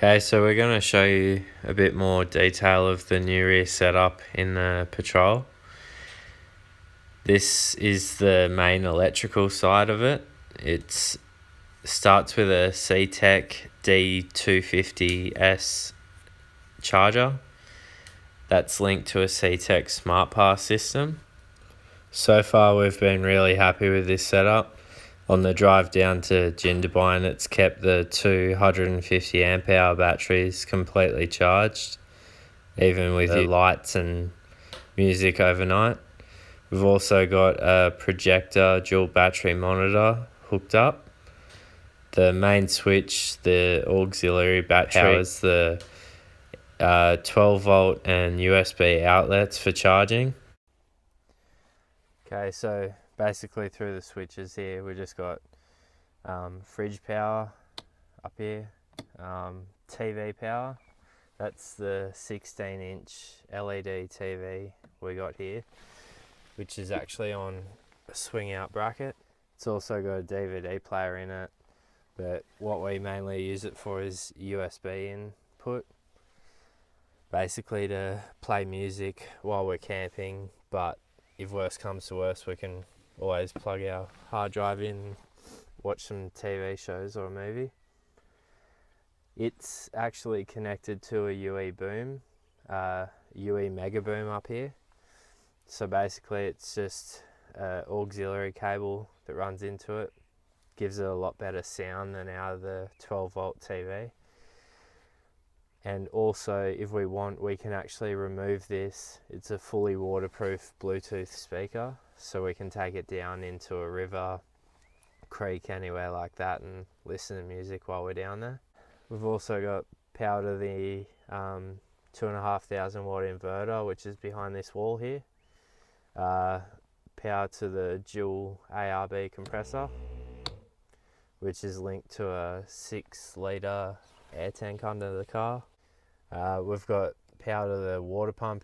Okay, so we're going to show you a bit more detail of the new rear setup in the Patrol. This is the main electrical side of it. It starts with a C-Tech D250S charger that's linked to a C-Tech Smart Pass system. So far we've been really happy with this setup. On the drive down to Jindabyne, it's kept the 250 amp hour batteries completely charged, even with the lights and music overnight. We've also got a projector dual battery monitor hooked up. The main switch, the auxiliary battery, powers the 12 volt and USB outlets for charging. Okay, so basically through the switches here, we just got fridge power up here, TV power. That's the 16-inch LED TV we got here, which is actually on a swing out bracket. It's also got a DVD player in it, but what we mainly use it for is USB input, basically to play music while we're camping. But if worse comes to worse, we can always plug our hard drive in, watch some TV shows or a movie. It's actually connected to a UE boom, UE mega boom up here. So basically it's just an auxiliary cable that runs into it. Gives it a lot better sound than out of the 12 volt TV. And also, if we want, we can actually remove this. It's a fully waterproof Bluetooth speaker, so we can take it down into a river, creek, anywhere like that, and listen to music while we're down there. We've also got power to the 2,500 watt inverter, which is behind this wall here. Power to the dual ARB compressor, which is linked to a 6-litre air tank under the car. We've got power to the water pump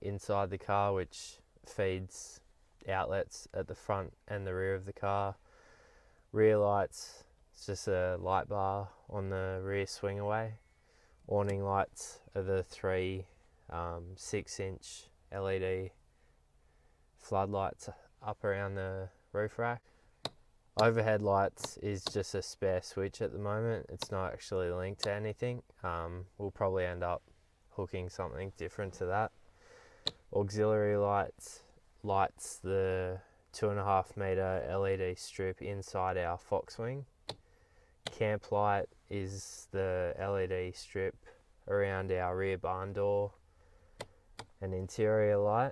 inside the car, which feeds outlets at the front and the rear of the car. Rear lights, it's just a light bar on the rear swing away. Awning lights are the 3 6-inch LED floodlights up around the roof rack. Overhead lights is just a spare switch at the moment. It's not actually linked to anything. We'll probably end up hooking something different to that. Auxiliary lights the 2.5 meter LED strip inside our Fox wing. Camp light is the LED strip around our rear barn door. An interior light.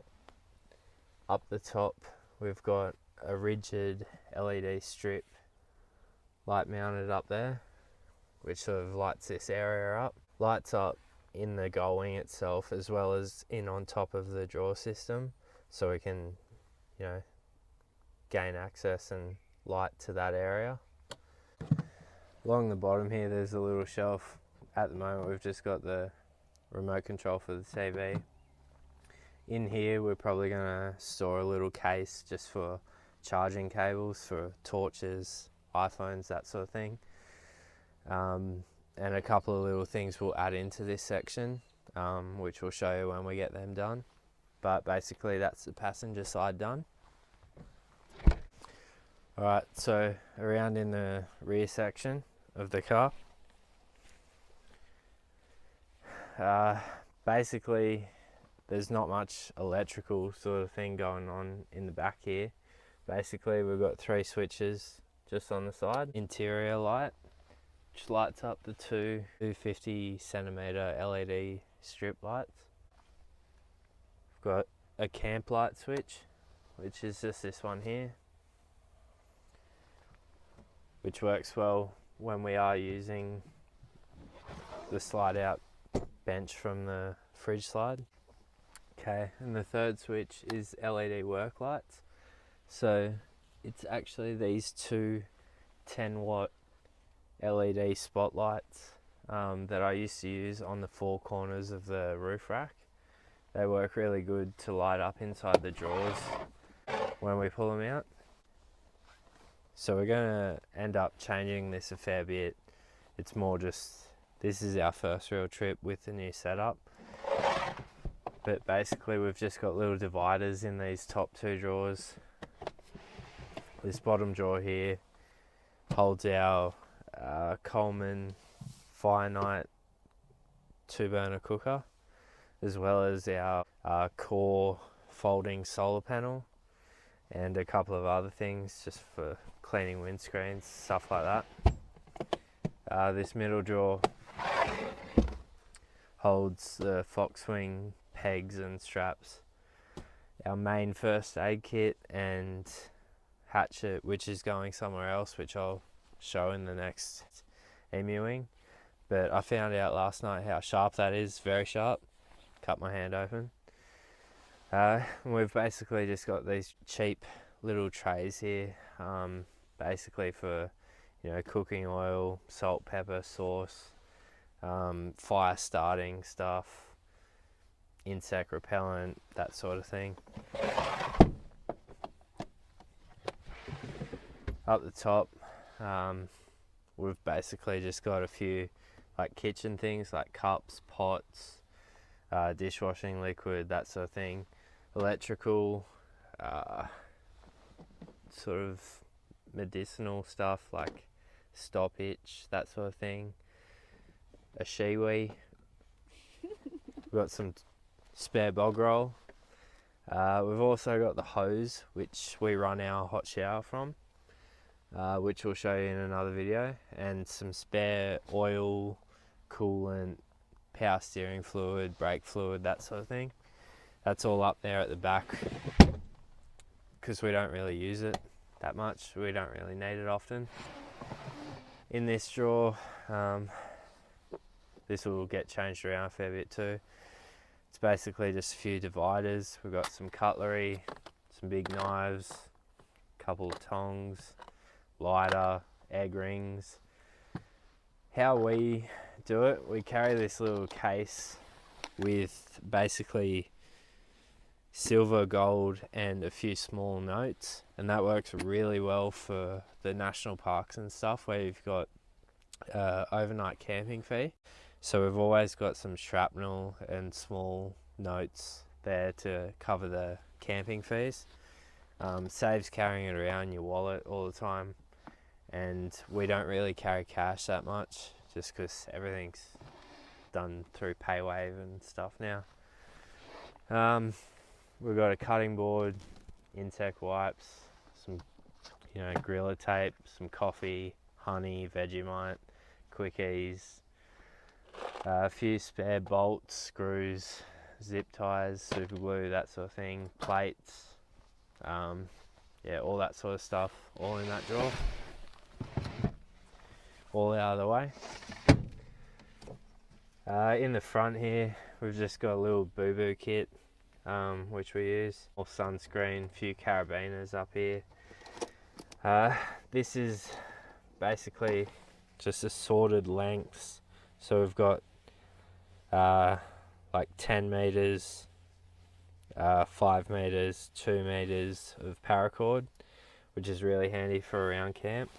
Up the top we've got a rigid LED strip light mounted up there, which sort of lights this area up. Lights up in the gull wing itself, as well as in on top of the draw system, so we can, gain access and light to that area. Along the bottom here there's a little shelf. At the moment we've just got the remote control for the TV. In here we're probably going to store a little case just for charging cables for torches, iPhones, that sort of thing. And a couple of little things we'll add into this section, which we'll show you when we get them done. But basically that's the passenger side done. Alright, so around in the rear section of the car, basically there's not much electrical sort of thing going on in the back here. Basically we've got 3 switches just on the side. Interior light, which lights up the 250 centimeter LED strip lights. We've got a camp light switch, which is just this one here, which works well when we are using the slide out bench from the fridge slide. Okay, and the third switch is LED work lights. So it's actually these 2 10-watt LED spotlights that I used to use on the 4 corners of the roof rack. They work really good to light up inside the drawers when we pull them out. So we're going to end up changing this a fair bit. It's more just This is our first real trip with the new setup. But basically we've just got little dividers in these top two drawers. This bottom drawer here holds our Coleman Finite 2-burner cooker, as well as our core folding solar panel and a couple of other things just for cleaning windscreens, stuff like that. This middle drawer holds the Foxwing pegs and straps, our main first aid kit and hatchet, which is going somewhere else, which I'll show in the next Emuwing. But I found out last night how sharp that is, very sharp. Cut my hand open. We've basically just got these cheap little trays here, basically for, you know, cooking oil, salt, pepper, sauce, fire starting stuff, insect repellent, that sort of thing. Up the top, we've basically just got a few like kitchen things like cups, pots, dishwashing liquid, that sort of thing. Electrical, sort of medicinal stuff like stop itch, that sort of thing. A shiwi. We've got some spare bog roll. We've also got the hose which we run our hot shower from, which we'll show you in another video, and some spare oil, coolant, power steering fluid, brake fluid, that sort of thing. That's all up there at the back because we don't really use it that much. We don't really need it often. In this drawer, this will get changed around a fair bit too. It's basically just a few dividers. We've got some cutlery, some big knives, a couple of tongs, lighter, egg rings. How we do it, we carry this little case with basically silver, gold and a few small notes, and that works really well for the national parks and stuff where you've got overnight camping fee. So we've always got some shrapnel and small notes there to cover the camping fees. Saves carrying it around your wallet all the time, and we don't really carry cash that much just because everything's done through PayWave and stuff now. We've got a cutting board, insect wipes, some, you know, Gorilla tape, some coffee, honey, Vegemite, quickies, a few spare bolts, screws, zip ties, super glue, that sort of thing, plates, yeah, all that sort of stuff, all in that drawer, all out of the way. In the front here, we've just got a little boo-boo kit, which we use. All sunscreen, a few carabiners up here. This is basically just assorted lengths. So we've got like 10 meters, 5 meters, 2 meters of paracord, which is really handy for around camp.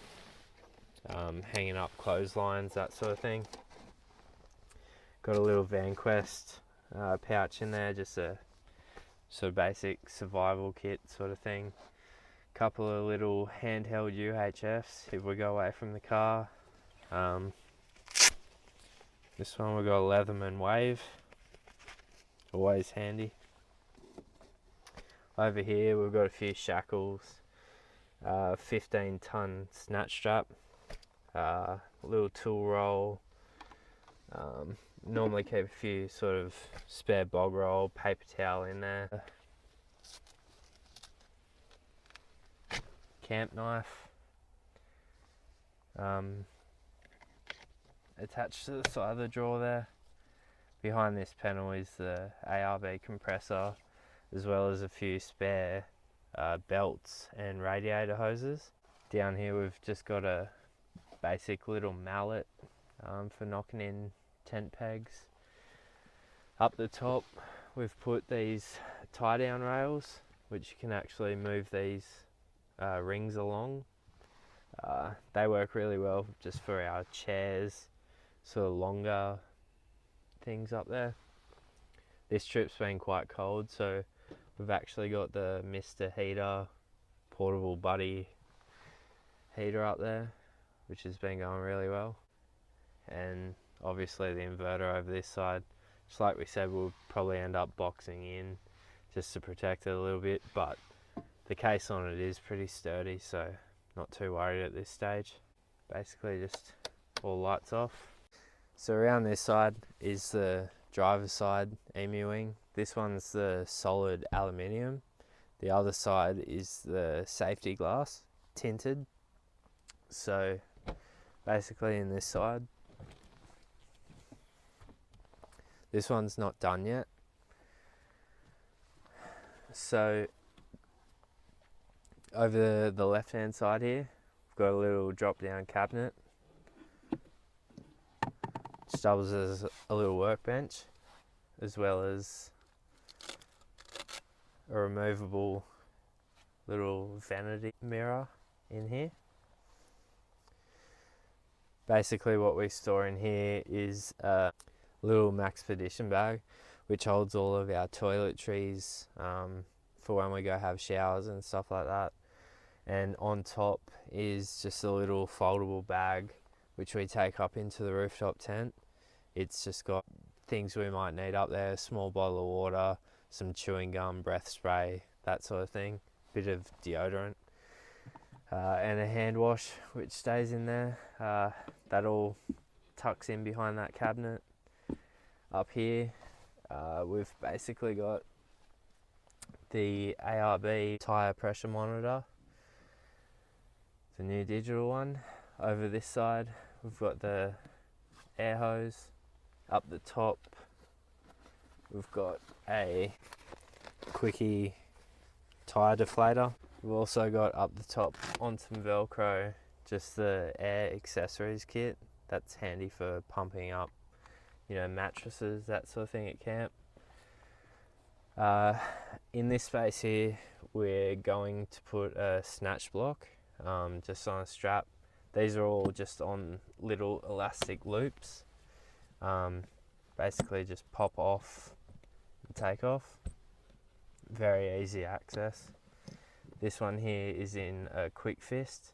Hanging up clotheslines, that sort of thing. Got a little VanQuest pouch in there, just a sort of basic survival kit sort of thing. Couple of little handheld UHFs if we go away from the car. This one we've got a Leatherman Wave, always handy. Over here we've got a few shackles, 15-ton snatch strap, little tool roll. Normally keep a few sort of spare bog roll, paper towel in there. Camp knife. Attached to the side of the drawer there. Behind this panel is the ARB compressor, as well as a few spare belts and radiator hoses. Down here we've just got a basic little mallet for knocking in tent pegs. Up the top we've put these tie down rails, which you can actually move these rings along. They work really well just for our chairs, sort of longer things up there. This trip's been quite cold, so we've actually got the Mr. Heater portable buddy heater up there, which has been going really well. And obviously the inverter over this side, just like we said, we'll probably end up boxing in just to protect it a little bit, but the case on it is pretty sturdy, so not too worried at this stage. Basically just all lights off. So around this side is the driver's side Emuwing. This one's the solid aluminium. The other side is the safety glass, tinted. So basically in this side, this one's not done yet. So over the left hand side here, we've got a little drop down cabinet. Which doubles as a little workbench, as well as a removable little vanity mirror in here. Basically what we store in here is a little Maxpedition bag which holds all of our toiletries for when we go have showers and stuff like that. And on top is just a little foldable bag which we take up into the rooftop tent. It's just got things we might need up there, a small bottle of water, some chewing gum, breath spray, that sort of thing, bit of deodorant, and a hand wash which stays in there. That all tucks in behind that cabinet. Up here we've basically got the ARB tyre pressure monitor, the new digital one. Over this side we've got the air hose. Up the top we've got a quickie tyre deflator. We've also got up the top on some Velcro just the air accessories kit. That's handy for pumping up, you know, mattresses, that sort of thing at camp. In this space here we're going to put a snatch block just on a strap. These are all just on little elastic loops. Basically just pop off and take off. Very easy access. This one here is in a quick fist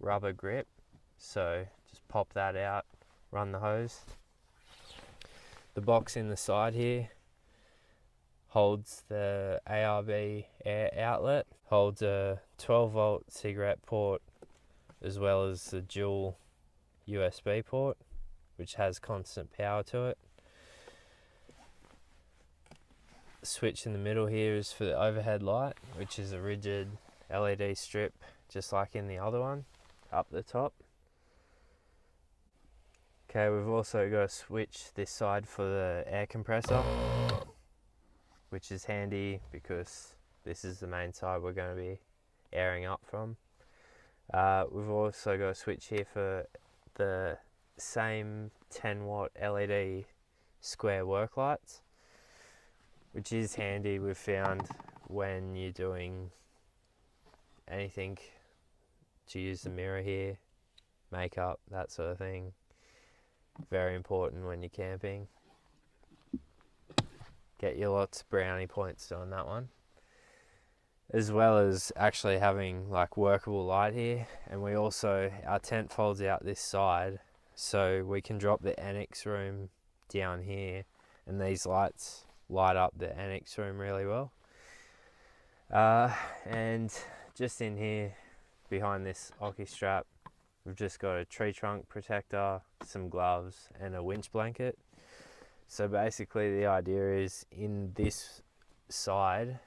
rubber grip, so just pop that out, run the hose. The box in the side here holds the ARB air outlet, holds a 12 volt cigarette port as well as the dual USB port which has constant power to it. The switch in the middle here is for the overhead light, which is a rigid LED strip just like in the other one up the top. Okay, we've also got a switch this side for the air compressor, which is handy because this is the main side we're going to be airing up from. We've also got a switch here for the same 10 watt LED square work lights, which is handy, we've found, when you're doing anything to use the mirror here, makeup, that sort of thing. Very important when you're camping. Get you lots of brownie points on that one. As well as actually having like workable light here, and we also, our tent folds out this side so we can drop the annex room down here and these lights light up the annex room really well. And just in here behind this Oki strap we've just got a tree trunk protector, some gloves and a winch blanket. So basically the idea is in this side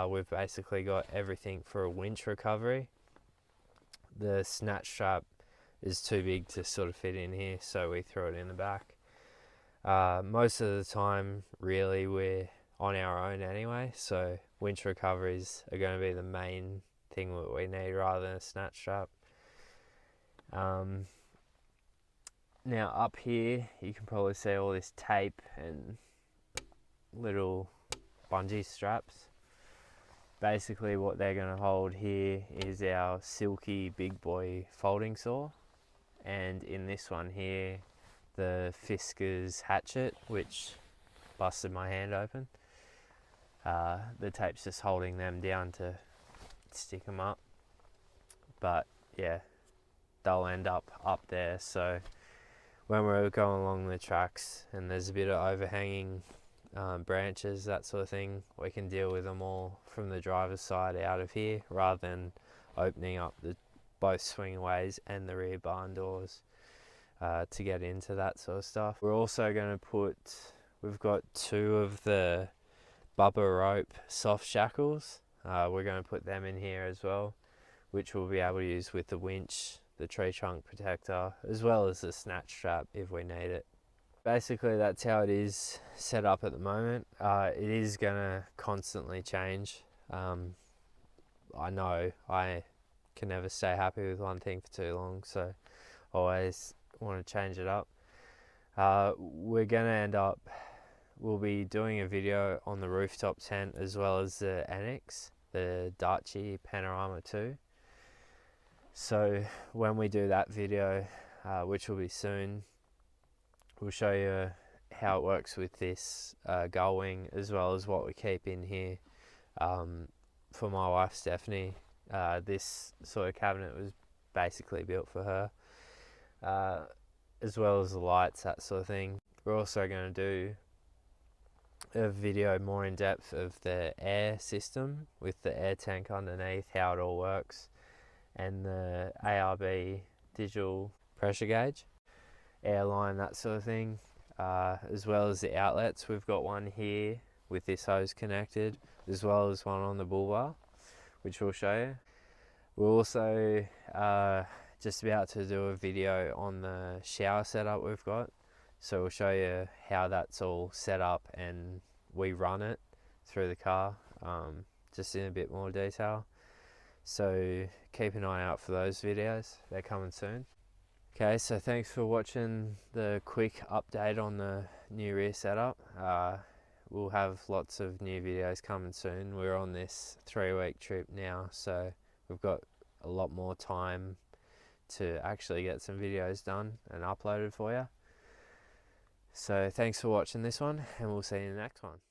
we've basically got everything for a winch recovery. The snatch strap is too big to sort of fit in here, so we throw it in the back. Most of the time really we're on our own anyway, so winch recoveries are going to be the main thing that we need rather than a snatch strap. Now up here you can probably see all this tape and little bungee straps. Basically what they're going to hold here is our silky big boy folding saw, and in this one here the Fisker's hatchet, which busted my hand open. The tape's just holding them down to stick them up, but yeah, they'll end up there. So when we're going along the tracks and there's a bit of overhanging branches, that sort of thing, we can deal with them all from the driver's side out of here, rather than opening up both swingways and the rear barn doors to get into that sort of stuff. We're also going to we've got 2 of the Bubba rope soft shackles. We're going to put them in here as well, which we'll be able to use with the winch, the tree trunk protector, as well as the snatch strap if we need it. Basically that's how it is set up at the moment. It is going to constantly change. I know I can never stay happy with one thing for too long, so I always want to change it up. We're going to we'll be doing a video on the rooftop tent as well as the annex, the Dachi Panorama 2. So when we do that video, which will be soon, we'll show you how it works with this gull wing, as well as what we keep in here. For my wife Stephanie, this sort of cabinet was basically built for her, as well as the lights, that sort of thing. We're also going to do a video more in depth of the air system with the air tank underneath, how it all works, and the ARB digital pressure gauge, airline, that sort of thing, as well as the outlets. We've got one here with this hose connected, as well as one on the bull bar, which we'll show you. We're also just about to do a video on the shower setup we've got, so we'll show you how that's all set up and we run it through the car, just in a bit more detail. So keep an eye out for those videos, they're coming soon. Okay, so thanks for watching the quick update on the new rear setup. We'll have lots of new videos coming soon. We're on this 3-week trip now, so we've got a lot more time to actually get some videos done and uploaded for you. So thanks for watching this one, and we'll see you in the next one.